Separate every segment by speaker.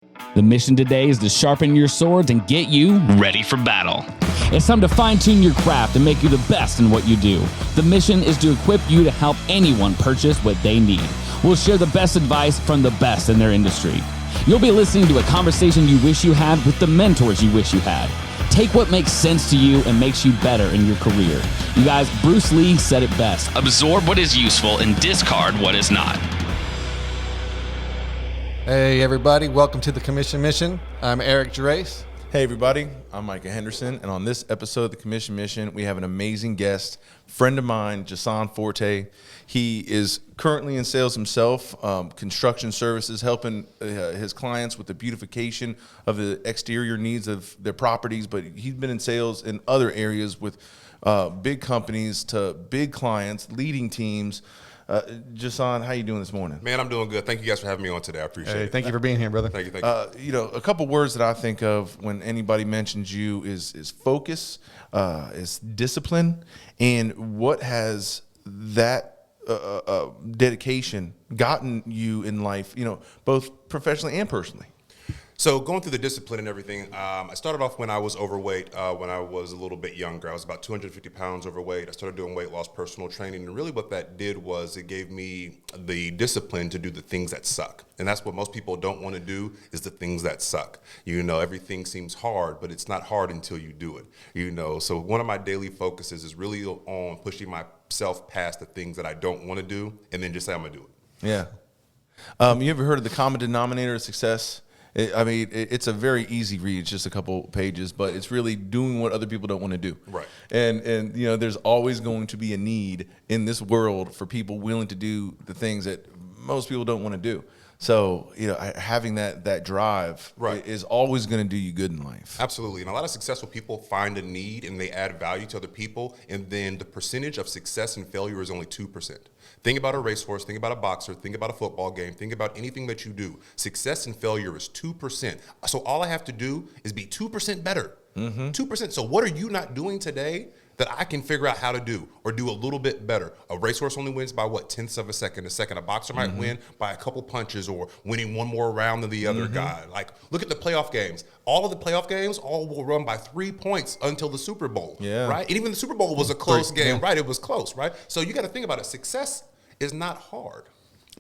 Speaker 1: The mission today is to sharpen your swords and get you ready for battle. It's time to fine-tune your craft and make you the best in what you do. The mission is to equip you to help anyone purchase what they need. We'll share the best advice from the best in their industry. You'll be listening to a conversation you wish you had with the mentors you wish you had. Take what makes sense to you and makes you better in your career. You guys, Bruce Lee said it best. Absorb what is useful and discard what is not.
Speaker 2: Hey everybody, welcome to the Commission Mission. I'm Eric Gerace.
Speaker 3: Hey everybody, I'm Micah Henderson, and on this episode of the Commission Mission, we have an amazing guest, friend of mine, Son Forte. He is currently in sales himself, construction services, helping his clients with the beautification of the exterior needs of their properties, but he's been in sales in other areas with big companies to big clients, leading teams. Jason, how you doing this morning?
Speaker 4: Man, I'm doing good. Thank you guys for having me on today. I appreciate it.
Speaker 2: Thank you for being here, brother.
Speaker 4: Thank you.
Speaker 3: You know, a couple words that I think of when anybody mentions you is focus, is discipline, and what has that dedication gotten you in life, you know, both professionally and personally?
Speaker 4: So going through the discipline and everything, I started off when I was overweight, when I was a little bit younger. I was about 250 pounds overweight. I started doing weight loss personal training, and really what that did was it gave me the discipline to do the things that suck. And that's what most people don't want to do, is the things that suck. You know, everything seems hard, but it's not hard until you do it. You know, so one of my daily focuses is really on pushing myself past the things that I don't want to do, and then just say I'm going to do it.
Speaker 3: Yeah. You ever heard of the common denominator of success? It's a very easy read. It's just a couple pages, but it's really doing what other people don't want to do.
Speaker 4: Right.
Speaker 3: And you know, there's always going to be a need in this world for people willing to do the things that most people don't want to do. So, you know, having that drive is always going to do you good in life.
Speaker 4: Absolutely. And a lot of successful people find a need and they add value to other people. And then the percentage of success and failure is only 2%. Think about a racehorse, think about a boxer, think about a football game, think about anything that you do. Success and failure is 2%. So all I have to do is be 2% better. 2%. So what are you not doing today that I can figure out how to do or do a little bit better? A racehorse only wins by what, tenths of a second. A boxer might win by a couple punches or winning one more round than the other guy. Like, look at the playoff games. All of the playoff games all will run by 3 points until the Super Bowl, right? And even the Super Bowl was a close game, right? It was close, right? So you got to think about it. Success is not hard.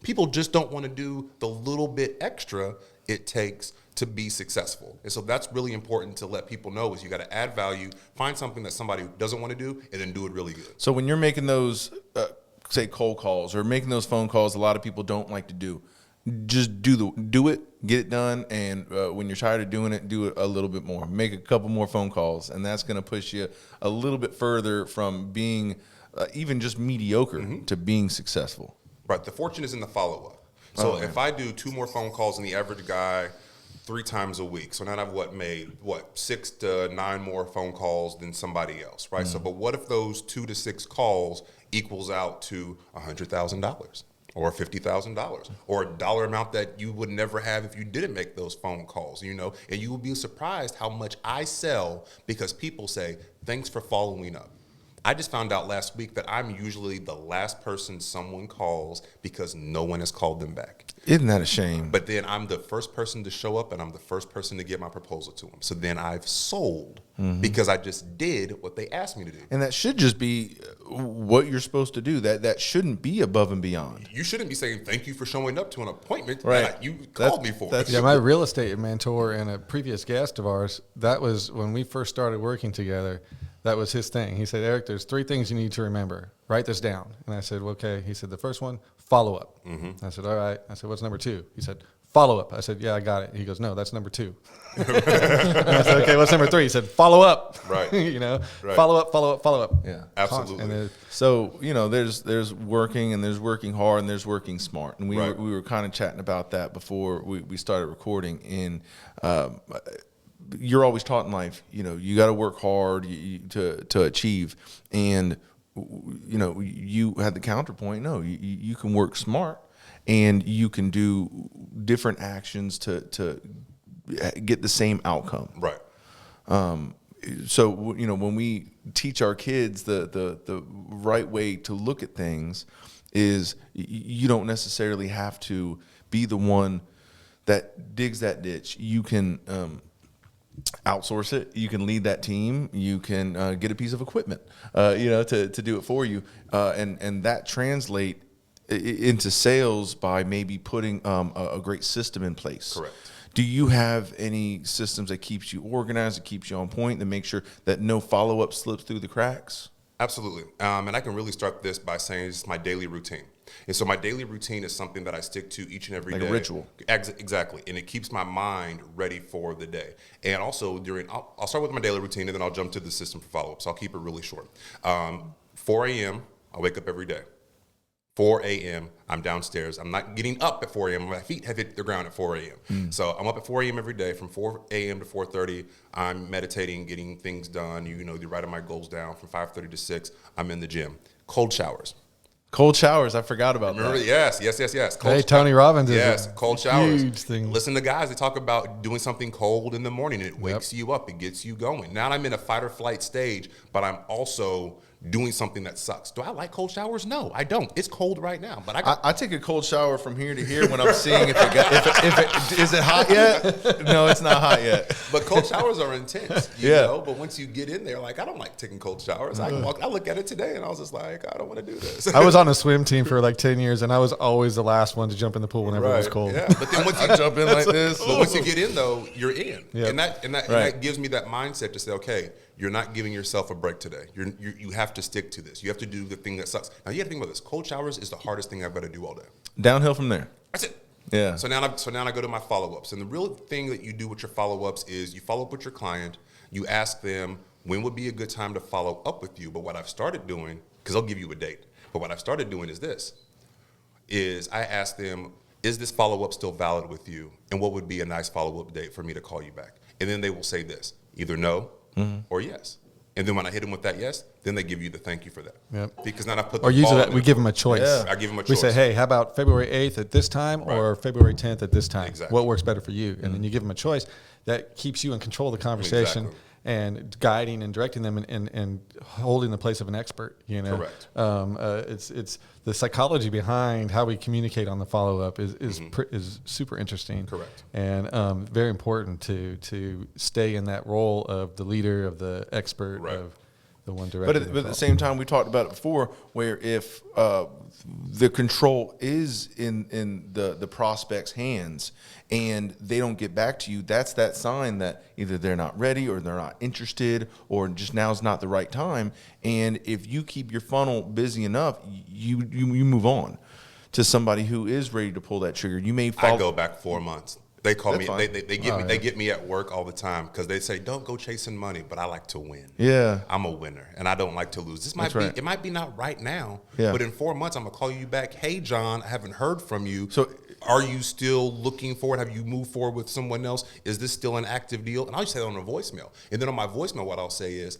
Speaker 4: People just don't want to do the little bit extra it takes to be successful. And so that's really important to let people know, is you got to add value, find something that somebody doesn't want to do, and then do it really good.
Speaker 3: So when you're making those, say, cold calls or making those phone calls, a lot of people don't like to do. Just do it, get it done, and when you're tired of doing it, do it a little bit more. Make a couple more phone calls, and that's going to push you a little bit further from being even just mediocre to being successful.
Speaker 4: Right. The fortune is in the follow-up. So if I do 2 more phone calls than the average guy 3 times a week, so now I've made 6 to 9 more phone calls than somebody else, right? So, but what if those 2 to 6 calls equals out to $100,000 or $50,000 or a dollar amount that you would never have if you didn't make those phone calls, you know? And you will be surprised how much I sell because people say, "Thanks for following up." I just found out last week that I'm usually the last person someone calls because no one has called them back.
Speaker 3: Isn't that a shame?
Speaker 4: But then I'm the first person to show up and I'm the first person to get my proposal to them. So then I've sold because I just did what they asked me to do.
Speaker 3: And that should just be what you're supposed to do. That shouldn't be above and beyond.
Speaker 4: You shouldn't be saying thank you for showing up to an appointment
Speaker 3: that
Speaker 4: you called me for.
Speaker 2: Yeah, my real estate mentor and a previous guest of ours, that was when we first started working together. That was his thing. He said, "Eric, there's 3 things you need to remember. Write this down." And I said, well, "Okay." He said, "The first one, follow up." I said, "All right." I said, "What's number 2?" He said, "Follow up." I said, "Yeah, I got it." He goes, "No, that's number 2." And I said, "Okay, what's number 3?" He said, "Follow up."
Speaker 4: Right.
Speaker 2: You know,
Speaker 4: right.
Speaker 2: follow up, follow up, follow up.
Speaker 3: Yeah,
Speaker 4: absolutely.
Speaker 3: So, you know, there's working and there's working hard and there's working smart. And we were kind of chatting about that before we started recording. And you're always taught in life, you know, you got to work hard to achieve. And, you know, you had the counterpoint. No, you can work smart and you can do different actions to get the same outcome.
Speaker 4: Right.
Speaker 3: So, you know, when we teach our kids the right way to look at things is you don't necessarily have to be the one that digs that ditch, you can outsource it. You can lead that team. You can get a piece of equipment, to do it for you, and that translate into sales by maybe putting a great system in place.
Speaker 4: Correct.
Speaker 3: Do you have any systems that keeps you organized, that keeps you on point, that make sure that no follow-up slips through the cracks?
Speaker 4: Absolutely. And I can really start this by saying it's my daily routine. And so my daily routine is something that I stick to each and every day.
Speaker 3: Like a ritual.
Speaker 4: Exactly. And it keeps my mind ready for the day. And also I'll start with my daily routine, and then I'll jump to the system for follow-ups. I'll keep it really short. 4 a.m., I wake up every day. 4 a.m., I'm downstairs. I'm not getting up at 4 a.m. My feet have hit the ground at 4 a.m. So I'm up at 4 a.m. every day. From 4 a.m. to 4:30, I'm meditating, getting things done. You're writing my goals down. From 5:30 to 6, I'm in the gym. Cold showers.
Speaker 3: Cold showers. I forgot about
Speaker 4: Remember,
Speaker 3: that.
Speaker 4: Yes. Cold
Speaker 2: Tony Robbins is
Speaker 4: yes, cold showers.
Speaker 2: huge thing.
Speaker 4: Listen to guys, they talk about doing something cold in the morning. It wakes you up. It gets you going. Now I'm in a fight or flight stage, but I'm also doing something that sucks. Do I like cold showers? No, I don't. It's cold right now, but
Speaker 3: I take a cold shower from here to here when I'm seeing if is it hot yet? No, it's not hot yet.
Speaker 4: But cold showers are intense, you
Speaker 3: Yeah.
Speaker 4: know. But once you get in there, like, I don't like taking cold showers. I look at it today, and I was just like, I don't want to do this.
Speaker 2: I was on a swim team for like 10 years, and I was always the last one to jump in the pool whenever it was cold.
Speaker 4: Yeah, but then once you
Speaker 3: jump in like this.
Speaker 4: But once you get in, though, you're in,
Speaker 2: Yep.
Speaker 4: and that gives me that mindset to say, okay, you're not giving yourself a break today. You have to stick to this. You have to do the thing that sucks. Now you got to think about this. Cold showers is the hardest thing I've got to do all day.
Speaker 3: Downhill from there.
Speaker 4: That's it.
Speaker 3: Yeah.
Speaker 4: So now I go to my follow-ups, and the real thing that you do with your follow-ups is you follow up with your client. You ask them when would be a good time to follow up with you. But what I've started doing, because they'll give you a date, but what I've started doing is I ask them, is this follow-up still valid with you? And what would be a nice follow-up date for me to call you back? And then they will say this, either no or yes. And then when I hit them with that yes, then they give you the thank you for that.
Speaker 2: Yep.
Speaker 4: Because now I put the
Speaker 2: Or usually
Speaker 4: ball
Speaker 2: that
Speaker 4: in
Speaker 2: we
Speaker 4: their
Speaker 2: give them a
Speaker 4: court.
Speaker 2: choice.
Speaker 3: Yeah.
Speaker 4: I give them a
Speaker 2: We
Speaker 4: choice.
Speaker 2: say, hey, how about February 8th at this time or February 10th at this time?
Speaker 4: Exactly.
Speaker 2: What works better for you? And then you give them a choice that keeps you in control of the conversation.
Speaker 4: Exactly.
Speaker 2: And guiding and directing them and holding the place of an expert, you know.
Speaker 4: Correct.
Speaker 2: It's the psychology behind how we communicate on the follow up is super interesting.
Speaker 4: Correct.
Speaker 2: And very important to stay in that role of the leader, of the expert,
Speaker 4: Right.
Speaker 2: of the one director.
Speaker 3: But at the same time, we talked about it before, where if the control is in the prospect's hands and they don't get back to you, that's that sign that either they're not ready or they're not interested or just now's not the right time. And if you keep your funnel busy enough, you move on to somebody who is ready to pull that trigger. You may
Speaker 4: I go back 4 months. They call
Speaker 3: That's
Speaker 4: me.
Speaker 3: fine.
Speaker 4: They get me at work all the time because they say, "Don't go chasing money," but I like to win.
Speaker 3: Yeah.
Speaker 4: I'm a winner, and I don't like to lose. This might
Speaker 3: That's
Speaker 4: be.
Speaker 3: right.
Speaker 4: It might be not right now,
Speaker 3: Yeah.
Speaker 4: but in 4 months, I'm gonna call you back. Hey, John, I haven't heard from you.
Speaker 3: So-
Speaker 4: are you still looking for it? Have you moved forward with someone else? Is this still an active deal? And I'll just say that on a voicemail. And then on my voicemail, what I'll say is,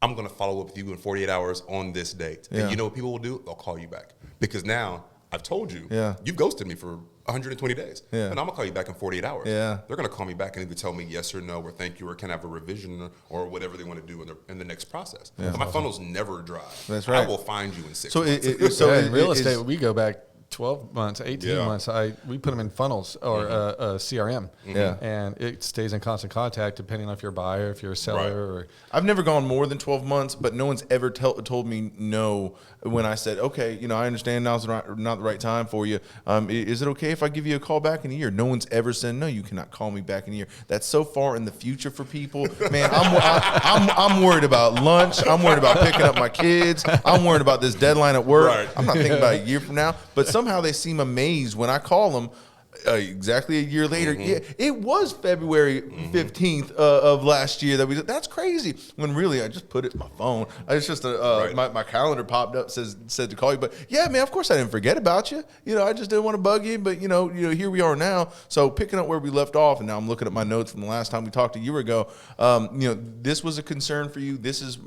Speaker 4: I'm going to follow up with you in 48 hours on this date.
Speaker 3: Yeah.
Speaker 4: And you know what people will do? They'll call you back. Because now I've told you,
Speaker 3: Yeah.
Speaker 4: you've ghosted me for 120 days.
Speaker 3: Yeah.
Speaker 4: And I'm going to call you back in 48 hours.
Speaker 3: Yeah.
Speaker 4: They're going to call me back and either tell me yes or no, or thank you, or can I have a revision, or whatever they want to do in the next process. But my funnel's never dry.
Speaker 3: That's right.
Speaker 4: I will find you in 6
Speaker 3: So
Speaker 4: months.
Speaker 2: So in real
Speaker 3: it's-
Speaker 2: estate, we go back 12 months, 18
Speaker 4: Yeah.
Speaker 2: months. We put them in funnels or CRM.
Speaker 3: Yeah.
Speaker 2: And it stays in constant contact depending on if you're a buyer, if you're a seller.
Speaker 4: Right.
Speaker 2: Or
Speaker 3: I've never gone more than 12 months, but no one's ever told me no when I said, okay, I understand now's not the right time for you. Is it okay if I give you a call back in a year? No one's ever said, no, you cannot call me back in a year. That's so far in the future for people. Man, I'm worried about lunch. I'm worried about picking up my kids. I'm worried about this deadline at work.
Speaker 4: Right.
Speaker 3: I'm not thinking about a year from now, but somehow they seem amazed when I call them. Exactly a year later, yeah, it was February 15th of last year that that's crazy. When really, I just put it in my phone. It's just
Speaker 4: Right.
Speaker 3: my calendar popped up said to call you. But yeah, man, of course I didn't forget about you. I just didn't want to bug you. But here we are now. So picking up where we left off, and now I'm looking at my notes from the last time we talked a year ago. This was a concern for you. This is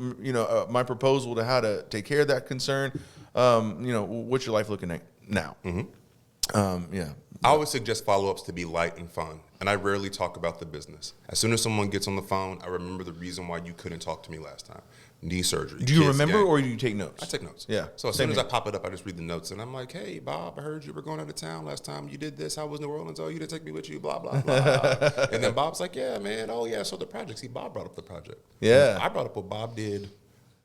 Speaker 3: my proposal to how to take care of that concern. What's your life looking like now? Yeah.
Speaker 4: I always suggest follow-ups to be light and fun. and I rarely talk about the business. As soon as someone gets on the phone, I remember the reason why you couldn't talk to me last time. Knee surgery.
Speaker 3: Do you remember or do you take notes?
Speaker 4: I take notes.
Speaker 3: Yeah.
Speaker 4: So as soon as I pop it up, I just read the notes, and I'm like, hey, Bob, I heard you were going out of town last time. You did this. How was New Orleans? Oh, you didn't take me with you, blah, blah, blah. And then Bob's like, yeah, man. Oh, yeah, so the project. See, Bob brought up the project.
Speaker 3: Yeah.
Speaker 4: And I brought up what Bob did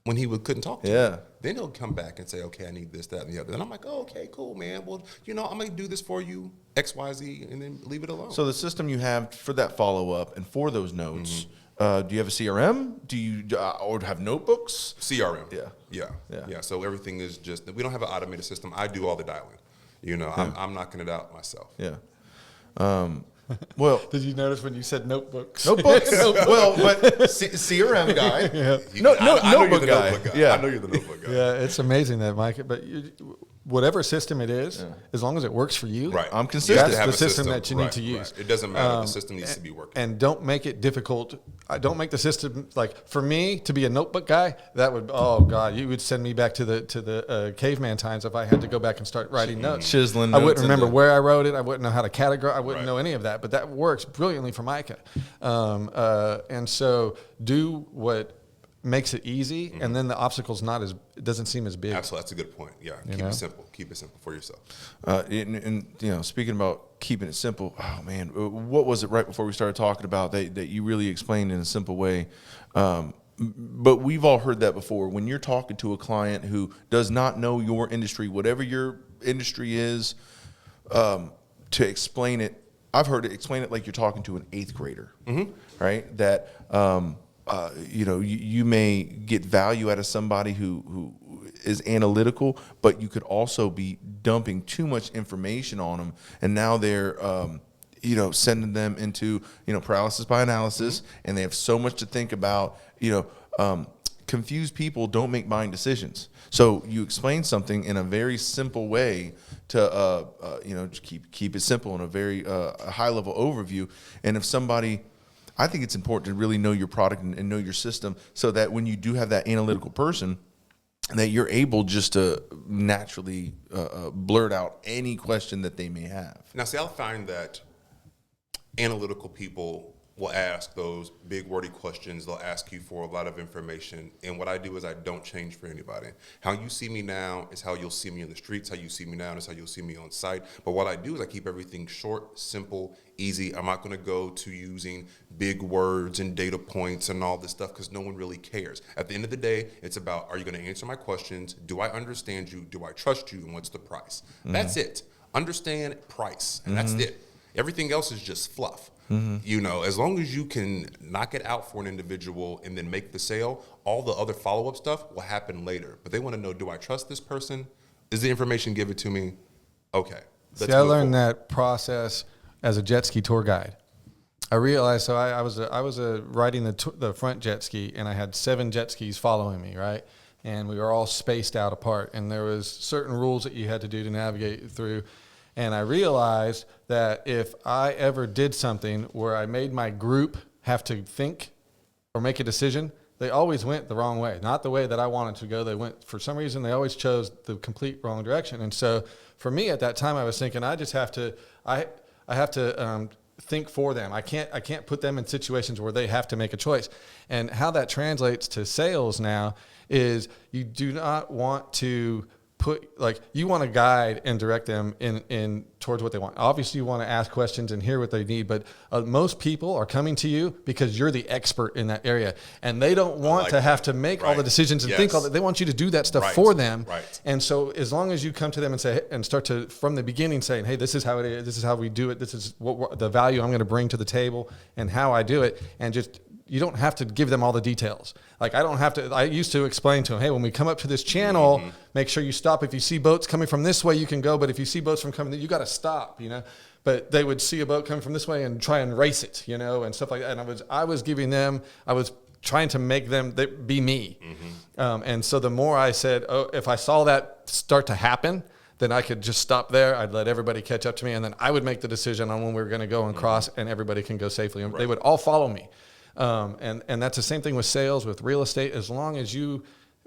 Speaker 4: when he couldn't talk to me. Then he'll come back and say, okay, I need this, that, and the other. And I'm like, oh, okay, cool, man. Well, I'm going to do this for you, X, Y, Z, and then leave it alone.
Speaker 3: So the system you have for that follow-up and for those notes, do you have a CRM? Do you or have notebooks?
Speaker 4: CRM.
Speaker 3: Yeah.
Speaker 4: So everything is just, we don't have an automated system. I do all the dialing. I'm knocking it out myself.
Speaker 3: Yeah. Well,
Speaker 2: did you notice when you said notebooks?
Speaker 3: Notebooks. Well, but CRM guy. Notebook guy. Yeah,
Speaker 4: I know you're the notebook guy.
Speaker 2: Yeah, it's amazing that, Mike. But whatever system it is, as long as it works for you,
Speaker 4: right?
Speaker 3: I'm consistent.
Speaker 2: That's the system that you need to use.
Speaker 4: Right. It doesn't matter. The system needs to be working.
Speaker 2: And don't make it difficult. Don't make the system like for me to be a notebook guy. That would you would send me back to the caveman times if I had to go back and start writing notes.
Speaker 3: Chiseling.
Speaker 2: I wouldn't remember where I wrote it. I wouldn't know how to categorize. I wouldn't know any of that. But that works brilliantly for Micah. And so do what makes it easy, and then the obstacle's it doesn't seem as big.
Speaker 4: Absolutely, that's a good point. Yeah, keep it simple. Keep it simple for yourself.
Speaker 3: And speaking about keeping it simple, oh man, what was it right before we started talking about that you really explained in a simple way? But we've all heard that before. When you're talking to a client who does not know your industry, whatever your industry is, to explain it, I've heard it explain it like you're talking to an 8th grader, right? That you may get value out of somebody who is analytical, but you could also be dumping too much information on them, and now they're sending them into paralysis by analysis, and they have so much to think about. Confused people don't make buying decisions. So you explain something in a very simple way to keep it simple in a very high level overview, and if somebody, I think it's important to really know your product and know your system so that when you do have that analytical person, that you're able just to naturally blurt out any question that they may have.
Speaker 4: Now, see, I'll find that analytical people will ask those big wordy questions. They'll ask you for a lot of information. And what I do is I don't change for anybody. How you see me now is how you'll see me in the streets. How you see me now is how you'll see me on site. But what I do is I keep everything short, simple, easy. I'm not going to go to using big words and data points and all this stuff because no one really cares. At the end of the day, it's about, are you going to answer my questions? Do I understand you? Do I trust you? And what's the price? That's it. Understand, price. And that's it. Everything else is just fluff. As long as you can knock it out for an individual and then make the sale, all the other follow-up stuff will happen later. But they want to know, do I trust this person? Is the information given to me? Okay.
Speaker 2: See, I learned that process as a jet ski tour guide. I realized, so I was riding the front jet ski, and I had 7 jet skis following me, right? And we were all spaced out apart, and there was certain rules that you had to do to navigate through. And I realized that if I ever did something where I made my group have to think or make a decision, they always went the wrong way, not the way that I wanted to go. They went, for some reason, they always chose the complete wrong direction. And so for me at that time, I was thinking, I just have to, I have to think for them. I can't put them in situations where they have to make a choice. And how that translates to sales now is you do not want to you want to guide and direct them in towards what they want. Obviously, you want to ask questions and hear what they need, but most people are coming to you because you're the expert in that area, and they don't want to have to make all the decisions and think all that. They want you to do that stuff for them. Right. And so, as long as you come to them and say and start to from the beginning saying, "Hey, this is how it is. This is how we do it. This is what the value I'm going to bring to the table and how I do it," and just. You don't have to give them all the details. Like I used to explain to them, hey, when we come up to this channel, make sure you stop. If you see boats coming from this way, you can go. But if you see boats from coming, you got to stop, But they would see a boat coming from this way and try and race it, and stuff like that. And I was trying to make them be me. And so the more I said, if I saw that start to happen, then I could just stop there. I'd let everybody catch up to me. And then I would make the decision on when we were going to go and cross, and everybody can go safely. And they would all follow me. And that's the same thing with sales, with real estate. As long as you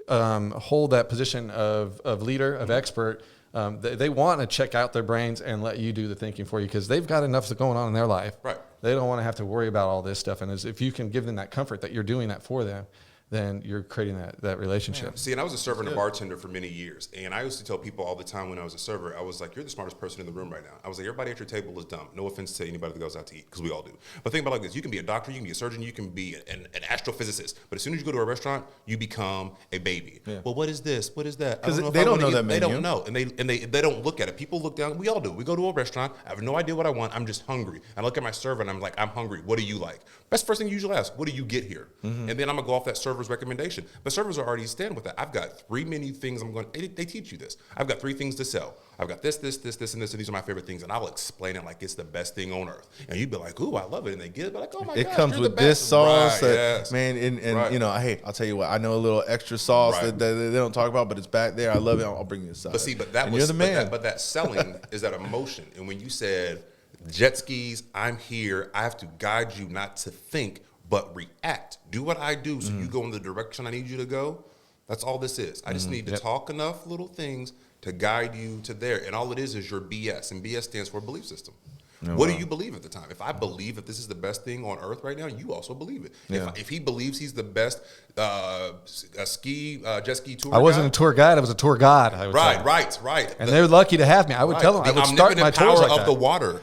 Speaker 2: hold that position of leader, of expert, They want to check out their brains and let you do the thinking for you because they've got enough going on in their life.
Speaker 4: Right.
Speaker 2: They don't want to have to worry about all this stuff. And if you can give them that comfort that you're doing that for them, then you're creating that relationship.
Speaker 4: Yeah. See, and I was a server and a bartender for many years. And I used to tell people all the time when I was a server, I was like, you're the smartest person in the room right now. I was like, everybody at your table is dumb. No offense to anybody that goes out to eat, because we all do. But think about it like this. You can be a doctor, you can be a surgeon, you can be an astrophysicist. But as soon as you go to a restaurant, you become a baby. Yeah. Well, what is this? What is that?
Speaker 3: Because they don't know that menu.
Speaker 4: They don't know. And they don't look at it. People look down. We all do. We go to a restaurant. I have no idea what I want. I'm just hungry. I look at my server and I'm like, I'm hungry. What do you like? That's the first thing you usually ask. What do you get here? And then I'm going to go off that server's recommendation. But servers are already stand with that. I've got 3 menu things they teach you this. I've got 3 things to sell. I've got this, and this, and these are my favorite things. And I'll explain it like it's the best thing on earth. And you'd be like, ooh, I love it. And they get it, but like, oh my gosh,
Speaker 3: it comes
Speaker 4: you're
Speaker 3: with
Speaker 4: the
Speaker 3: this
Speaker 4: best.
Speaker 3: sauce,
Speaker 4: Right, yes.
Speaker 3: man. And
Speaker 4: Right.
Speaker 3: you know, hey, I'll tell you what, I know a little extra sauce that they don't talk about, but it's back there. I love it. I'll bring you a side.
Speaker 4: But see, you're the man. But that selling is that emotion. And when you said jet skis, I'm here, I have to guide you not to think, but react. Do what I do so you go in the direction I need you to go. That's all this is. I just need to talk enough little things to guide you to there. And all it is your BS. And BS stands for belief system. What do you believe at the time? If I believe that this is the best thing on earth right now, you also believe it. Yeah. If he believes he's the best jet ski tour guide.
Speaker 2: I wasn't a tour guide. I was a tour god. I would say.
Speaker 4: Right.
Speaker 2: And they're lucky to have me. I would tell them. I would start my tours like
Speaker 4: of
Speaker 2: that.
Speaker 4: the water.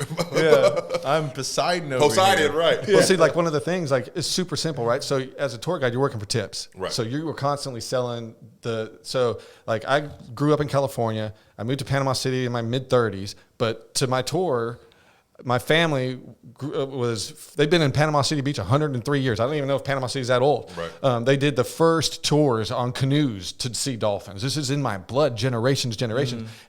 Speaker 3: I'm Poseidon over
Speaker 4: Poseidon,
Speaker 3: here.
Speaker 4: right.
Speaker 2: Well, see, like one of the things, like it's super simple, right? So as a tour guide, you're working for tips.
Speaker 4: Right.
Speaker 2: So you were constantly selling so like I grew up in California. I moved to Panama City in my mid-30s, but to my tour, my family they've been in Panama City Beach 103 years. I don't even know if Panama City is that old.
Speaker 4: Right.
Speaker 2: They did the first tours on canoes to see dolphins. This is in my blood, generations.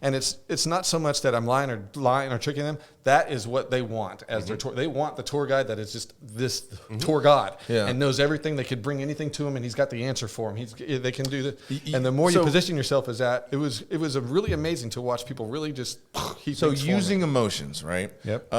Speaker 2: And it's not so much that I'm lying or tricking them. That is what they want as their tour. They want the tour guide that is just this tour god and knows everything. They could bring anything to him, and he's got the answer for him. They can do that. And the more you position yourself as that, it was a really amazing to watch people really just keep
Speaker 3: using emotions, right?
Speaker 2: Yep.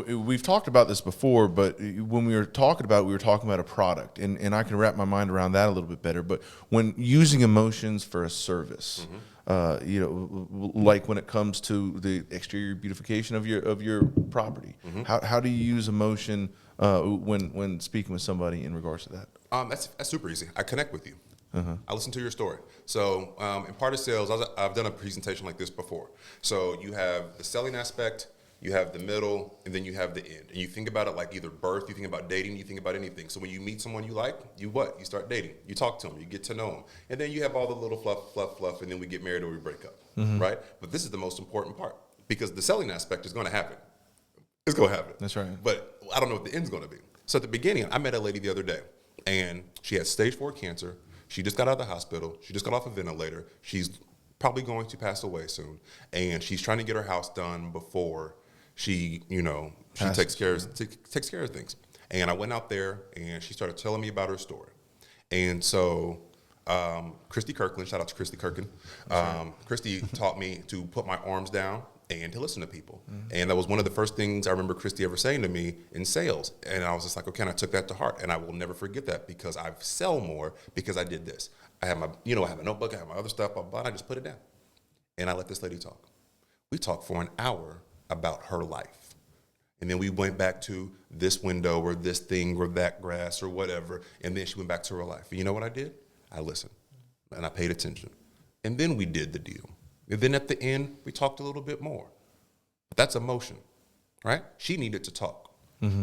Speaker 3: We've talked about this before, but when we were talking about a product, and I can wrap my mind around that a little bit better. But when using emotions for a service, like when it comes to the exterior beautification of your property, how do you use emotion when speaking with somebody in regards to that?
Speaker 4: That's super easy. I connect with you. I listen to your story. So in part of sales, I've done a presentation like this before. So you have the selling aspect, you have the middle, and then you have the end. And you think about it like either birth, you think about dating, you think about anything. So when you meet someone you like, you start dating. You talk to them, you get to know them. And then you have all the little fluff, and then we get married or we break up, right? But this is the most important part because the selling aspect is going to happen. It's going to happen.
Speaker 3: That's right.
Speaker 4: But I don't know what the end's going to be. So at the beginning, I met a lady the other day, and she had stage 4 cancer. She just got out of the hospital. She just got off a ventilator. She's probably going to pass away soon. And she's trying to get her house done before she takes care of things. And I went out there, and she started telling me about her story. And so Christy Kirkland, shout out to Christy Kirkland. Christy taught me to put my arms down and to listen to people. And that was one of the first things I remember Christy ever saying to me in sales. And I was just like, okay, and I took that to heart. And I will never forget that because I sell more because I did this. I have I have a notebook, I have my other stuff, blah, blah, and I just put it down. And I let this lady talk. We talked for an hour about her life. And then we went back to this window or this thing or that grass or whatever. And then she went back to her life. And you know what I did? I listened and I paid attention. And then we did the deal. And then at the end, we talked a little bit more. But that's emotion, right? She needed to talk.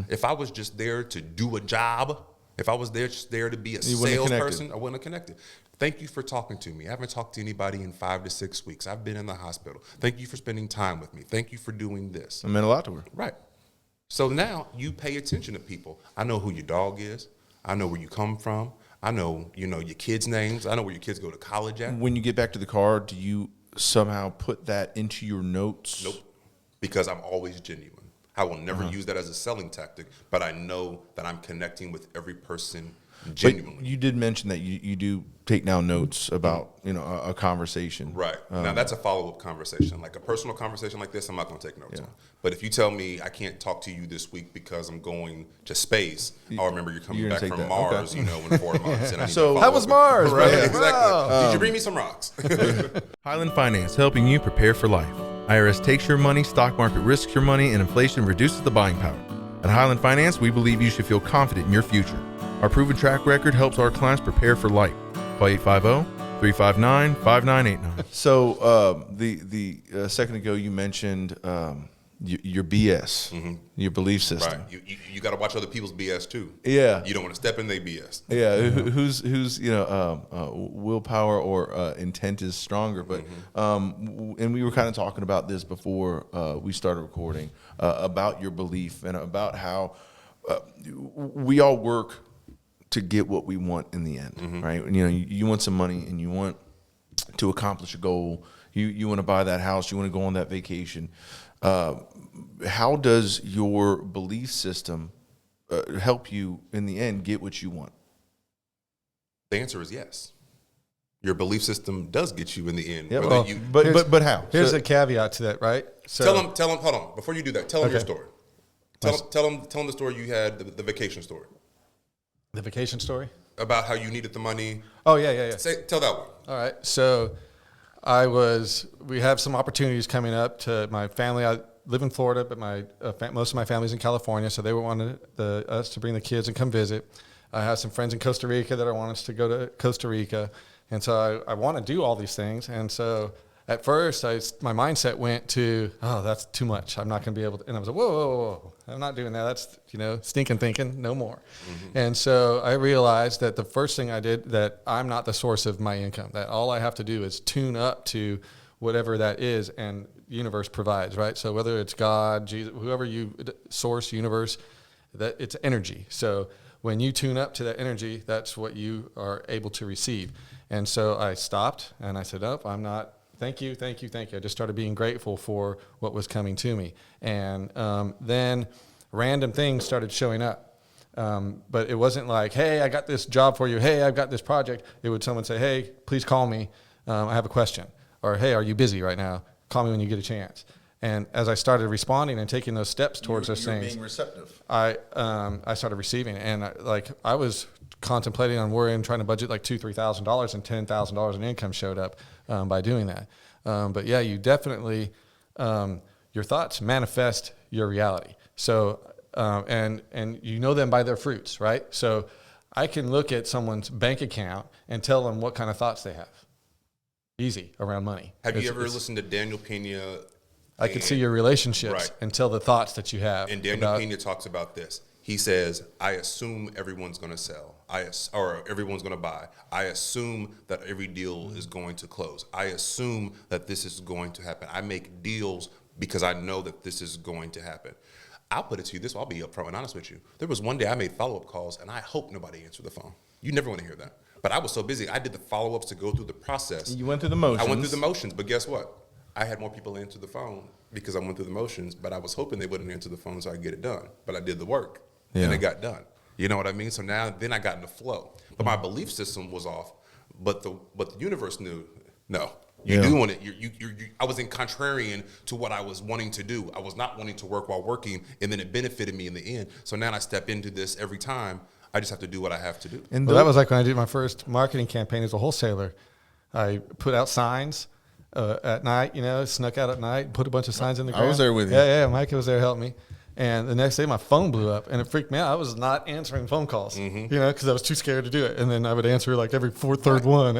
Speaker 4: If I was just there to do a job, if I was just there to be a salesperson, I wouldn't have connected. Thank you for talking to me. I haven't talked to anybody in 5 to 6 weeks. I've been in the hospital. Thank you for spending time with me. Thank you for doing this.
Speaker 3: It meant a lot to her.
Speaker 4: Right. So now you pay attention to people. I know who your dog is. I know where you come from. I know, your kids' names. I know where your kids go to college at.
Speaker 3: When you get back to the car, do you somehow put that into your notes?
Speaker 4: Nope. Because I'm always genuine. I will never use that as a selling tactic, but I know that I'm connecting with every person Genuinely.
Speaker 3: But you did mention that you do take down notes about, a conversation.
Speaker 4: Right. Now, that's a follow-up conversation. Like a personal conversation like this, I'm not going to take notes on. But if you tell me I can't talk to you this week because I'm going to space, I'll remember you're coming back from Mars, in 4 months. And I need to
Speaker 2: how was Mars?
Speaker 4: Right,
Speaker 2: Man?
Speaker 4: exactly.
Speaker 2: Wow.
Speaker 4: Did you bring me some rocks?
Speaker 3: Highland Finance, helping you prepare for life. IRS takes your money, stock market risks your money, and inflation reduces the buying power. At Highland Finance, we believe you should feel confident in your future. Our proven track record helps our clients prepare for life. Call 850-359-5989. So the second ago you mentioned your BS, your belief system.
Speaker 4: Right. You got to watch other people's BS too.
Speaker 3: Yeah.
Speaker 4: You don't want to step in their BS.
Speaker 3: Yeah. Who's willpower or intent is stronger. But and we were kind of talking about this before we started recording about your belief and about how we all work to get what we want in the end, right? You want some money and you want to accomplish a goal. You want to buy that house. You want to go on that vacation. How does your belief system help you in the end get what you want?
Speaker 4: The answer is yes. Your belief system does get you in the end.
Speaker 3: Yeah,
Speaker 2: but
Speaker 3: how?
Speaker 2: Here's a caveat to that, right? So,
Speaker 4: tell them. Hold on. Before you do that, tell them your story. Tell them the story you had, the vacation story.
Speaker 2: The vacation story?
Speaker 4: About how you needed the money.
Speaker 2: Oh, yeah.
Speaker 4: Tell that one.
Speaker 2: All right. So we have some opportunities coming up to my family. I live in Florida, but most of my family's in California, so they wanted us to bring the kids and come visit. I have some friends in Costa Rica that want us to go to Costa Rica, and so I want to do all these things. And so at first, my mindset went to, oh, that's too much. I'm not going to be able to. And I was like, whoa. I'm not doing that. That's, stinking thinking, no more. And so I realized that the first thing I did, that I'm not the source of my income, that all I have to do is tune up to whatever that is, and the universe provides, right? So whether it's God, Jesus, whoever you source, universe, that it's energy. So when you tune up to that energy, that's what you are able to receive. And so I stopped and I said, nope, I'm not. Thank you. I just started being grateful for what was coming to me. And then random things started showing up. But it wasn't like, hey, I got this job for you. Hey, I've got this project. It would someone say, hey, please call me. I have a question. Or, hey, are you busy right now? Call me when you get a chance. And as I started responding and taking those steps towards those things,
Speaker 3: being receptive.
Speaker 2: I started receiving. And I was contemplating on worrying, trying to budget like $2,000-$3,000, and $10,000 in income showed up by doing that. But yeah, you definitely, your thoughts manifest your reality. So, and them by their fruits, right? So I can look at someone's bank account and tell them what kind of thoughts they have. Easy around money.
Speaker 4: Have you ever listened to Daniel Pena?
Speaker 2: I could see your relationships and tell the thoughts that you have.
Speaker 4: And Daniel Pena talks about this. He says, I assume everyone's going to sell, or everyone's going to buy. I assume that every deal is going to close. I assume that this is going to happen. I make deals because I know that this is going to happen. I'll put it to you this way. I'll be upfront and honest with you. There was one day I made follow-up calls, and I hope nobody answered the phone. You never want to hear that. But I was so busy. I did the follow-ups to go through the process.
Speaker 3: You went through the motions.
Speaker 4: I went through the motions, but guess what? I had more people answer the phone because I went through the motions, but I was hoping they wouldn't answer the phone so I could get it done. But I did the work, and it got done. You know what I mean? So then I got in the flow. But my belief system was off, but the universe knew, no. You do want it. I was in contrarian to what I was wanting to do. I was not wanting to work while working, and then it benefited me in the end. So now I step into this every time. I just have to do what I have to do.
Speaker 2: And that was like when I did my first marketing campaign as a wholesaler. I put out signs at night, snuck out at night, put a bunch of signs in the ground.
Speaker 3: I was there with you.
Speaker 2: Yeah, Mike was there to help me. And the next day my phone blew up, and it freaked me out. I was not answering phone calls, because I was too scared to do it. And then I would answer like every third one.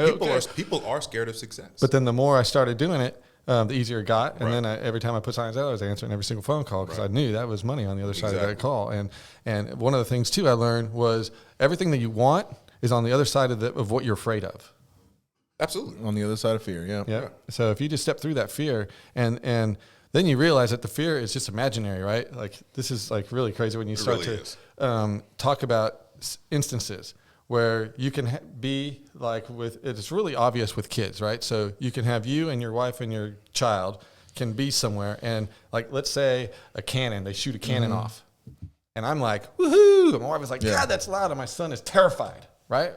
Speaker 4: People are scared of success.
Speaker 2: But then the more I started doing it, the easier it got. And then every time I put signs out, I was answering every single phone call because I knew that was money on the other side of that call. And one of the things too I learned was everything that you want is on the other side of what you're afraid of.
Speaker 4: Absolutely.
Speaker 3: On the other side of fear, yeah.
Speaker 2: So if you just step through that fear and then you realize that the fear is just imaginary, right? Like this is like really crazy when you start to talk about instances where you can be like it's really obvious with kids, right? So you can have you and your wife and your child can be somewhere and like, let's say a cannon, they shoot a cannon off. And I'm like, woohoo. And my wife is like, God, that's loud. And my son is terrified, right?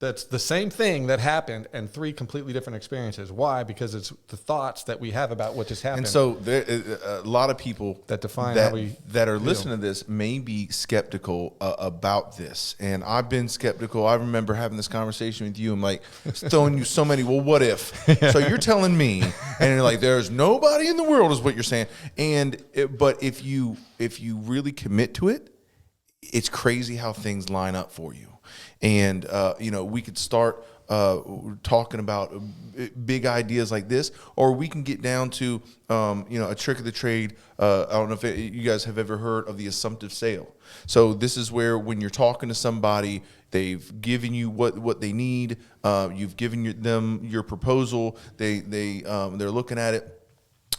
Speaker 2: That's the same thing that happened and 3 completely different experiences. Why? Because it's the thoughts that we have about what just happened.
Speaker 3: And so there, a lot of people
Speaker 2: that define how we
Speaker 3: that are
Speaker 2: feel.
Speaker 3: listening to this may be skeptical about this. And I've been skeptical. I remember having this conversation with you. I'm like, throwing you so many, well, what if? So you're telling me, and you're like, there's nobody in the world is what you're saying. But if you really commit to it, it's crazy how things line up for you. And, we could start talking about big ideas like this, or we can get down to, a trick of the trade. I don't know if you guys have ever heard of the assumptive sale. So this is where when you're talking to somebody, they've given you what they need. You've given them your proposal. They're looking at it.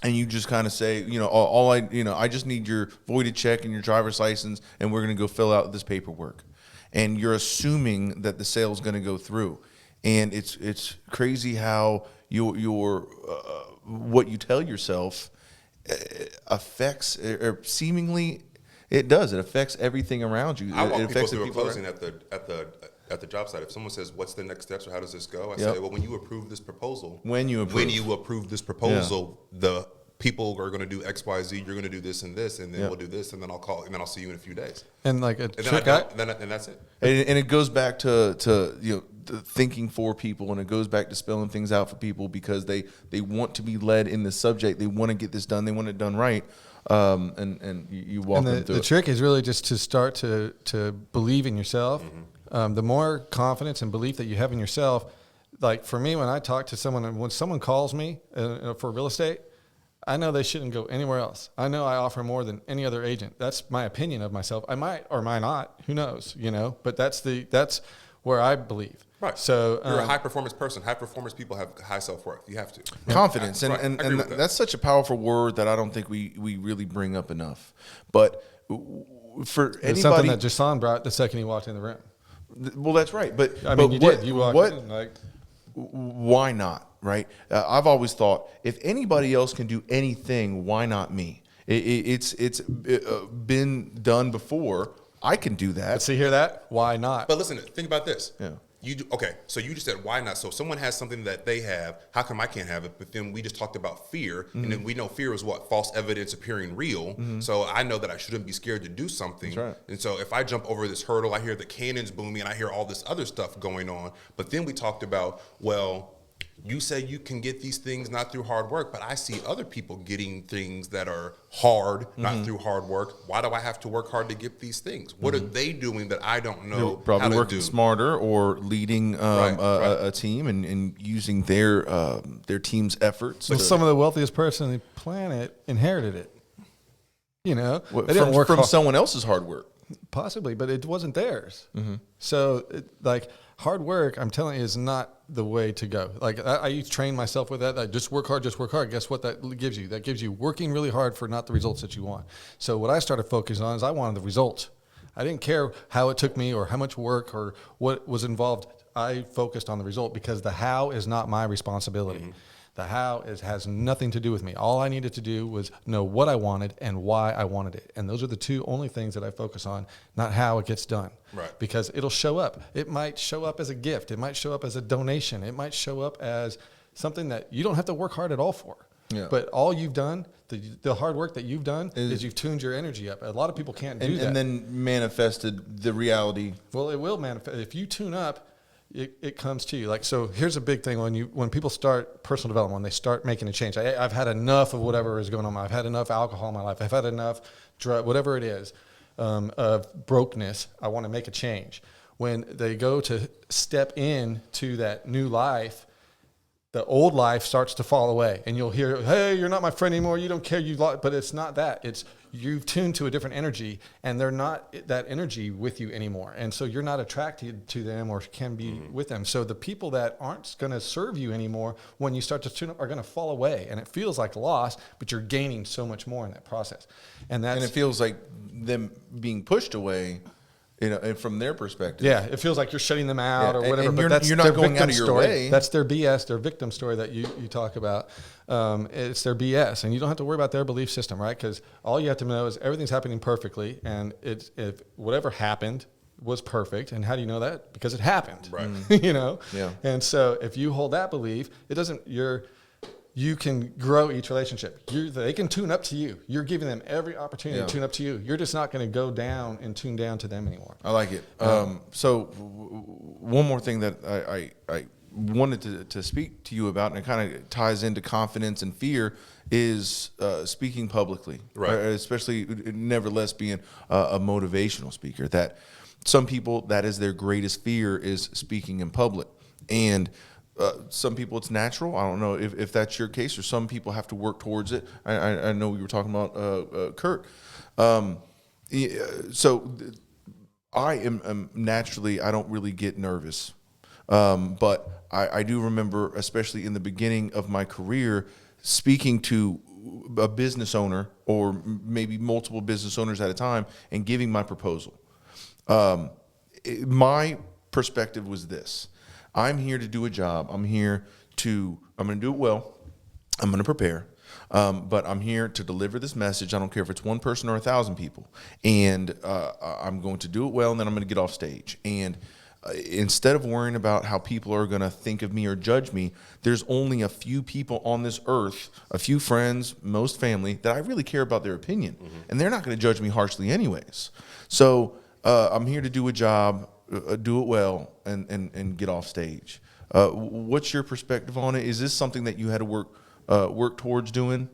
Speaker 3: And you just kind of say, I just need your voided check and your driver's license, and we're going to go fill out this paperwork. And you're assuming that the sale is going to go through, and it's crazy how your what you tell yourself affects, or seemingly it does. It affects everything around you.
Speaker 4: I walk
Speaker 3: It
Speaker 4: people
Speaker 3: affects
Speaker 4: through a closing
Speaker 3: around.
Speaker 4: at the job site. If someone says, "What's the next steps or how does this go?" I say, "Well, when you approve this proposal, the people are going to do X, Y, Z. You're going to do this and this, and then we'll do this, and then I'll call, and then I'll see you in a few days."
Speaker 2: And like a
Speaker 4: And
Speaker 2: trick,
Speaker 4: then that's it.
Speaker 3: And it goes back to the thinking for people, and it goes back to spelling things out for people because they want to be led in the subject. They want to get this done. They want it done right. And you walk them through
Speaker 2: the
Speaker 3: it.
Speaker 2: trick is really just to start to believe in yourself. The more confidence and belief that you have in yourself, like for me, when I talk to someone, and when someone calls me for real estate, I know they shouldn't go anywhere else. I know I offer more than any other agent. That's my opinion of myself. I might or might not. Who knows? But that's where I believe.
Speaker 4: Right.
Speaker 2: So
Speaker 4: you're a high performance person. High performance people have high self worth. You have to.
Speaker 3: Confidence,
Speaker 4: Right.
Speaker 3: and
Speaker 4: I agree with that.
Speaker 3: that's such a powerful word that I don't think we really bring up enough. But for
Speaker 2: it's something
Speaker 3: anybody,
Speaker 2: that Jason brought the second he walked in the room.
Speaker 3: well, that's right. But
Speaker 2: I mean,
Speaker 3: but
Speaker 2: you
Speaker 3: what,
Speaker 2: did. You walked
Speaker 3: what,
Speaker 2: in like.
Speaker 3: why not? Right? I've always thought if anybody else can do anything, why not me? It's been done before. I can do that.
Speaker 2: See, hear that? Why not?
Speaker 4: But listen, think about this.
Speaker 3: Yeah.
Speaker 4: So you just said why not? So if someone has something that they have, how come I can't have it? But then we just talked about fear, and then we know fear is what? False evidence appearing real. So I know that I shouldn't be scared to do something.
Speaker 3: That's right.
Speaker 4: And so if I jump over this hurdle, I hear the cannons booming, and I hear all this other stuff going on. But then we talked about, well, you say you can get these things not through hard work, but I see other people getting things that are hard, not through hard work. Why do I have to work hard to get these things? What are they doing that I don't know?
Speaker 3: They're probably
Speaker 4: how to
Speaker 3: working
Speaker 4: do?
Speaker 3: smarter or leading a team and using their team's efforts.
Speaker 2: Well, some of the wealthiest person on the planet inherited it. They didn't work
Speaker 3: from
Speaker 2: hard.
Speaker 3: someone else's hard work.
Speaker 2: Possibly, but it wasn't theirs. So, hard work, I'm telling you, is not the way to go. Like, I used to train myself with that. Just work hard, just work hard. Guess what that gives you? That gives you working really hard for not the results that you want. So what I started focusing on is I wanted the results. I didn't care how it took me or how much work or what was involved. I focused on the result because the how is not my responsibility. The how has nothing to do with me. All I needed to do was know what I wanted and why I wanted it. And those are the two only things that I focus on, not how it gets done.
Speaker 4: Right.
Speaker 2: Because it'll show up. It might show up as a gift. It might show up as a donation. It might show up as something that you don't have to work hard at all for.
Speaker 3: Yeah.
Speaker 2: But all you've done, the hard work that you've done is you've tuned your energy up. A lot of people can't do that.
Speaker 3: And then manifested the reality.
Speaker 2: Well, it will manifest. If you tune up, it comes to you. Like, so here's a big thing when people start personal development, when they start making a change. I've had enough of whatever is going on. I've had enough alcohol in my life. I've had enough drug, whatever it is, of brokenness. I want to make a change. When they go to step into that new life, the old life starts to fall away, and you'll hear, "Hey, you're not my friend anymore. You don't care. But it's not that. It's you've tuned to a different energy, and they're not that energy with you anymore. And so you're not attracted to them or can be with them. So the people that aren't going to serve you anymore, when you start to tune up, are going to fall away. And it feels like loss, but you're gaining so much more in that process. And it
Speaker 3: feels like them being pushed away And from their perspective,
Speaker 2: yeah, it feels like you're shutting them out or whatever.
Speaker 3: And
Speaker 2: but that's
Speaker 3: you're not
Speaker 2: their
Speaker 3: going out
Speaker 2: victim
Speaker 3: of your
Speaker 2: story.
Speaker 3: way.
Speaker 2: That's their BS, their victim story that you talk about. It's their BS, and you don't have to worry about their belief system, right? Because all you have to know is everything's happening perfectly, and if whatever happened was perfect. And how do you know that? Because it happened,
Speaker 4: right?
Speaker 2: Yeah. And so if you hold that belief, it doesn't. You can grow each relationship. They can tune up to you. You're giving them every opportunity to tune up to you. You're just not going to go down and tune down to them anymore.
Speaker 3: I like it. So one more thing that I wanted to speak to you about, and it kind of ties into confidence and fear, is speaking publicly,
Speaker 4: right?
Speaker 3: Especially, nevertheless, being a motivational speaker. That some people, that is their greatest fear, is speaking in public. And some people it's natural. I don't know if that's your case, or some people have to work towards it. I know we were talking about Kurt. So I am naturally, I don't really get nervous. But I do remember, especially in the beginning of my career, speaking to a business owner, or maybe multiple business owners at a time, and giving my proposal. My perspective was this: I'm here to do a job. I'm going to do it well. I'm going to prepare. But I'm here to deliver this message. I don't care if it's one person or 1,000 people. And I'm going to do it well, and then I'm going to get off stage. And instead of worrying about how people are going to think of me or judge me, there's only a few people on this earth, a few friends, most family, that I really care about their opinion. Mm-hmm. And they're not going to judge me harshly anyways. So I'm here to do a job, do it well, and get off stage. What's your perspective on it? Is this something that you had to work towards doing?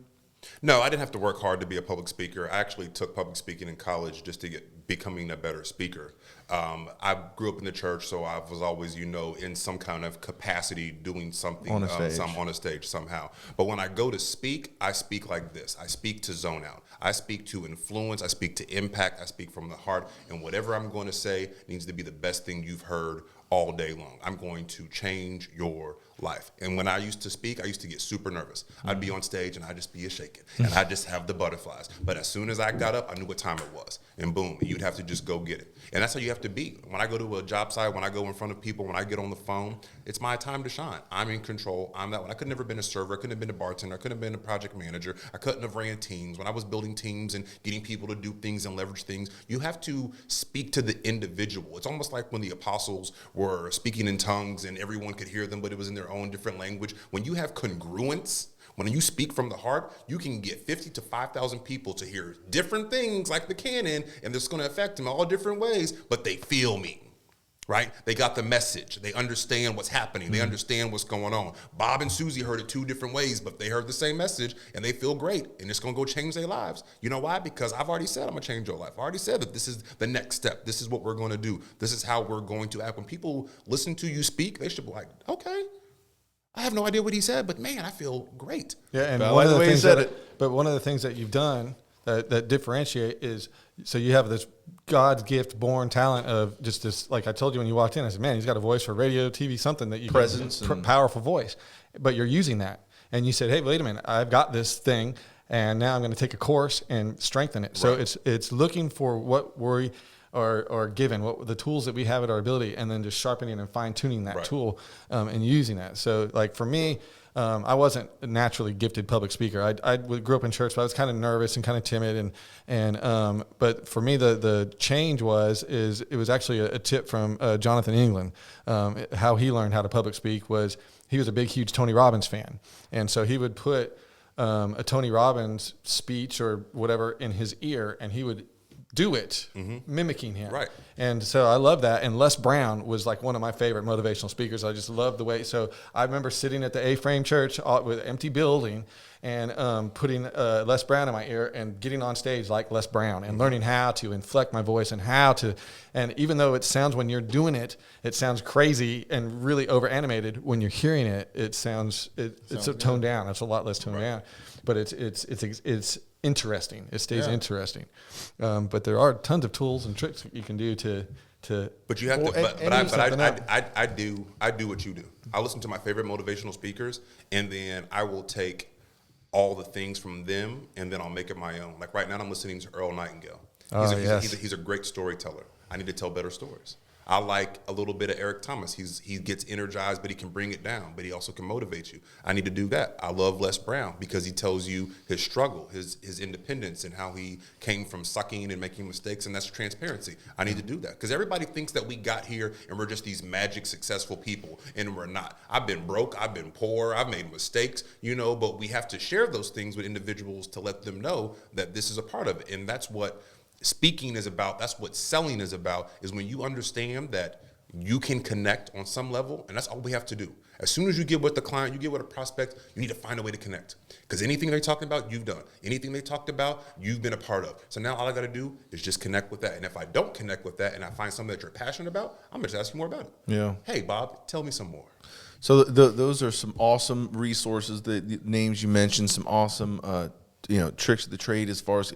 Speaker 4: No, I didn't have to work hard to be a public speaker. I actually took public speaking in college just to get becoming a better speaker. I grew up in the church, so I was always, in some kind of capacity doing something
Speaker 3: on a
Speaker 4: stage somehow. But when I go to speak, I speak like this. I speak to zone out. I speak to influence. I speak to impact. I speak from the heart. And whatever I'm going to say needs to be the best thing you've heard all day long. I'm going to change your life. And when I used to speak, I used to get super nervous. I'd be on stage and I'd just be shaking, and I'd just have the butterflies. But as soon as I got up, I knew what time it was, and boom, you'd have to just go get it. And that's how you have to be. When I go to a job site, when I go in front of people, when I get on the phone, it's my time to shine. I'm in control. I'm that one. I could never been a server. I couldn't have been a bartender. I couldn't have been a project manager. I couldn't have ran teams. When I was building teams and getting people to do things and leverage things, you have to speak to the individual. It's almost like when the apostles were speaking in tongues and everyone could hear them, but it was in their own different language. When you have congruence, when you speak from the heart, you can get 50 to 5,000 people to hear different things like the canon, and it's going to affect them all different ways, but they feel me. Right? They got the message. They understand what's happening. They understand what's going on. Bob and Susie heard it 2 different ways, but they heard the same message, and they feel great, and it's going to go change their lives. You know why? Because I've already said I'm going to change your life. I already said that this is the next step. This is what we're going to do. This is how we're going to act. When people listen to you speak, they should be like, okay, I have no idea what he said, but man, I feel great.
Speaker 2: Yeah, and one of the things that you've done that differentiate is, so you have this God's gift born talent of just this, like I told you when you walked in, I said, man, he's got a voice for radio, TV, something that you
Speaker 3: presence
Speaker 2: can, powerful voice, but you're using that. And you said, hey, wait a minute, I've got this thing, and now I'm going to take a course and strengthen it. Right. So it's looking for what we are given, what the tools that we have at our ability, and then just sharpening and fine tuning that tool and using that. So like for me, I wasn't a naturally gifted public speaker. I grew up in church, but I was kind of nervous and kind of timid. But for me, the change it was actually a tip from Jonathan England. How he learned how to public speak was he was a big, huge Tony Robbins fan. And so he would put a Tony Robbins speech or whatever in his ear, and he would do it, mimicking him.
Speaker 4: Right.
Speaker 2: And so I love that. And Les Brown was like one of my favorite motivational speakers. I just love the way. So I remember sitting at the A-frame church with an empty building and putting Les Brown in my ear and getting on stage like Les Brown and learning how to inflect my voice and and even though it sounds, when you're doing it, it sounds crazy and really over animated. When you're hearing it, it's toned down. It's a lot less toned down, but it's interesting. It stays interesting. But there are tons of tools and tricks that you can do to.
Speaker 4: But you have I do what you do. I listen to my favorite motivational speakers, and then I will take all the things from them, and then I'll make it my own. Like right now, I'm listening to Earl Nightingale. He's a great storyteller. I need to tell better stories. I like a little bit of Eric Thomas. He gets energized, but he can bring it down, but he also can motivate you. I need to do that. I love Les Brown because he tells you his struggle, his independence, and how he came from sucking and making mistakes, and that's transparency. I need to do that because everybody thinks that we got here and we're just these magic successful people, and we're not. I've been broke, I've been poor, I've made mistakes, but we have to share those things with individuals to let them know that this is a part of it, and that's what speaking is about. That's what selling is about, is when you understand that you can connect on some level, and that's all we have to do. As soon as you get with the client, you get with a prospect, you need to find a way to connect. Because anything they're talking about, you've done. Anything they talked about, you've been a part of. So now all I got to do is just connect with that. And if I don't connect with that and I find something that you're passionate about, I'm going to just ask you more about it.
Speaker 3: Yeah.
Speaker 4: Hey, Bob, tell me some more.
Speaker 3: So those are some awesome resources, the names you mentioned, some awesome tricks of the trade as far as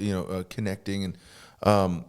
Speaker 3: connecting. And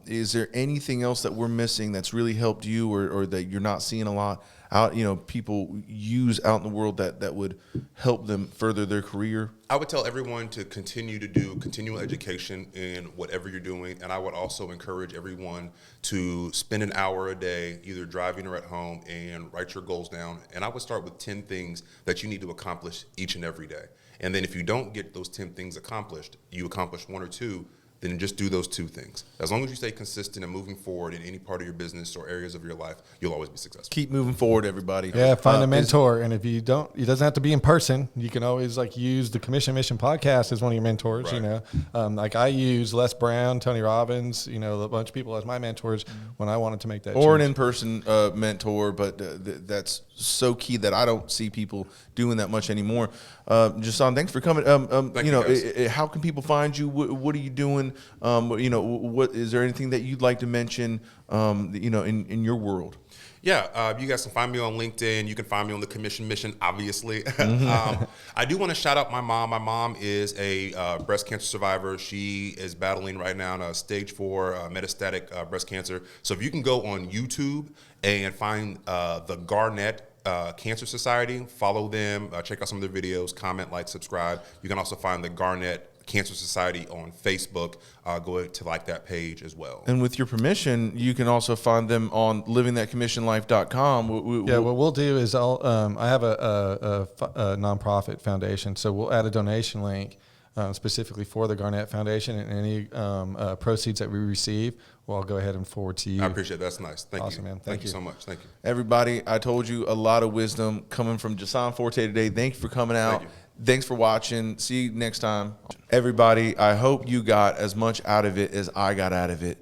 Speaker 3: is there anything else that we're missing that's really helped you, or that you're not seeing a lot out, people use out in the world that would help them further their career?
Speaker 4: I would tell everyone to continue to do continual education in whatever you're doing, and I would also encourage everyone to spend an hour a day either driving or at home and write your goals down. And I would start with 10 things that you need to accomplish each and every day. And then if you don't get those 10 things accomplished, you accomplish one or two, then just do those 2 things. As long as you stay consistent and moving forward in any part of your business or areas of your life, you'll always be successful.
Speaker 3: Keep moving forward, everybody.
Speaker 2: Yeah, find a mentor. And if you don't, it doesn't have to be in person. You can always use the Commission Mission podcast as one of your mentors,
Speaker 4: Right.
Speaker 2: Like I use Les Brown, Tony Robbins, a bunch of people as my mentors when I wanted to make that
Speaker 3: Or
Speaker 2: change.
Speaker 3: an in-person mentor, but that's so key that I don't see people doing that much anymore. Jason, thanks for coming.
Speaker 4: Thank you, guys.
Speaker 3: How can people find you? What are you doing? What is there anything that you'd like to mention? In your world.
Speaker 4: Yeah, you guys can find me on LinkedIn. You can find me on the Commission Mission, obviously. I do want to shout out my mom. My mom is a breast cancer survivor. She is battling right now a stage 4 metastatic breast cancer. So if you can go on YouTube and find the Garnett Cancer Society, follow them, check out some of their videos, comment, like, subscribe. You can also find the Garnett Cancer Society on Facebook. Go to that page as well.
Speaker 3: And with your permission, you can also find them on livingthatcommissionlife.com.
Speaker 2: What we'll do is I have a nonprofit foundation, so we'll add a donation link specifically for the Garnett Foundation, and any proceeds that we receive, we'll go ahead and forward to you.
Speaker 4: I appreciate it. That's nice. Thank you.
Speaker 2: Awesome, man.
Speaker 4: Thank you so much. Thank you.
Speaker 3: Everybody, I told you a lot of wisdom coming from Son Forte today. Thank you for coming out.
Speaker 4: Thank you.
Speaker 3: Thanks for watching. See you next time. Everybody, I hope you got as much out of it as I got out of it.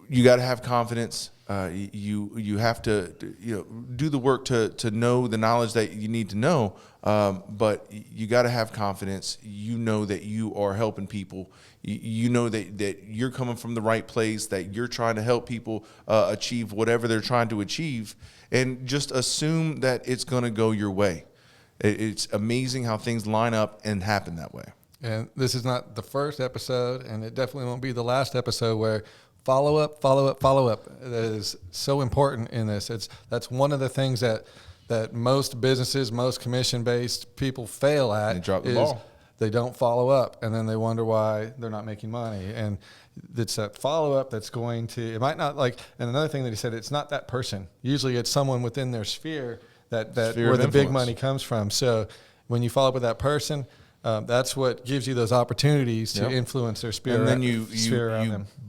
Speaker 3: You got to have confidence. You have to do the work to know the knowledge that you need to know. But you got to have confidence. You know that you are helping people. You know that you're coming from the right place, that you're trying to help people achieve whatever they're trying to achieve, and just assume that it's going to go your way. It's amazing how things line up and happen that way.
Speaker 2: And this is not the first episode, and it definitely won't be the last episode, where follow up. That is so important in this. That's one of the things that most businesses, most commission-based people fail at.
Speaker 3: They drop the ball.
Speaker 2: They don't follow up, and then they wonder why they're not making money. And it's that follow-up that's going to – it might not and another thing that he said, it's not that person. Usually it's someone within their sphere that where the big money comes from. So when you follow up with that person, that's what gives you those opportunities to influence their sphere.
Speaker 3: And then you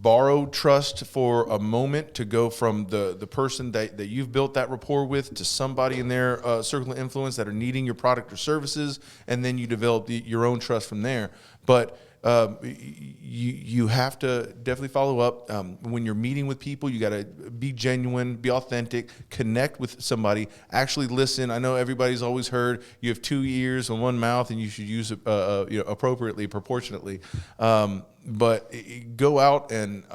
Speaker 3: borrow trust for a moment to go from the person that you've built that rapport with to somebody in their circle of influence that are needing your product or services, and then you develop your own trust from there. But you have to definitely follow up. When you're meeting with people, you got to be genuine, be authentic, connect with somebody, actually listen. I know everybody's always heard you have 2 ears and 1 mouth, and you should use it appropriately, proportionately. But go out and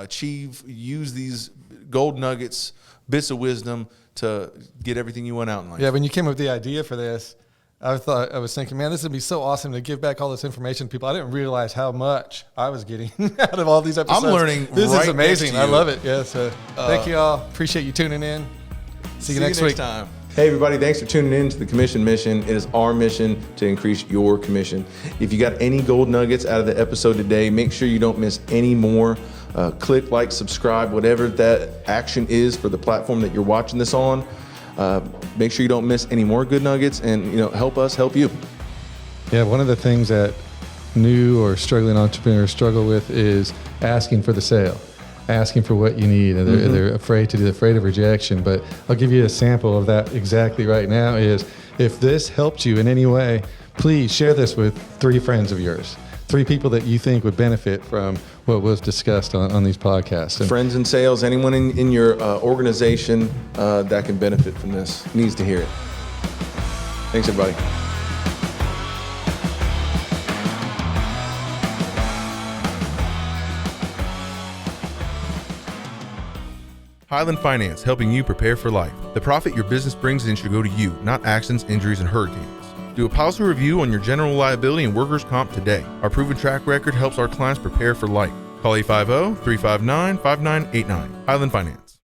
Speaker 3: use these gold nuggets, bits of wisdom to get everything you want out in life.
Speaker 2: Yeah, when you came up with the idea for this, I was thinking, man, this would be so awesome to give back all this information to people. I didn't realize how much I was getting out of all these episodes.
Speaker 3: I'm learning.
Speaker 2: This
Speaker 3: right
Speaker 2: is amazing.
Speaker 3: next to you.
Speaker 2: I love it. Yeah. So thank you all. Appreciate you tuning in. See you next week.
Speaker 3: Time. Hey everybody, thanks for tuning in to the Commission Mission. It is our mission to increase your commission. If you got any gold nuggets out of the episode today, make sure you don't miss any more. click, like, subscribe, whatever that action is for the platform that you're watching this on. Make sure you don't miss any more good nuggets, and help us help you.
Speaker 2: Yeah, one of the things that new or struggling entrepreneurs struggle with is asking for the sale, asking for what you need, and they're afraid of rejection. But I'll give you a sample of that exactly right now. Is if this helped you in any way, please share this with 3 friends of yours, 3 people that you think would benefit from what was discussed on these podcasts. And
Speaker 3: friends in sales, anyone in your organization that can benefit from this needs to hear it. Thanks, everybody. Highland Finance, helping you prepare for life. The profit your business brings in should go to you, not accidents, injuries, and hurricanes. Do a policy review on your general liability and workers' comp today. Our proven track record helps our clients prepare for life. Call 850-359-5989. Highland Finance.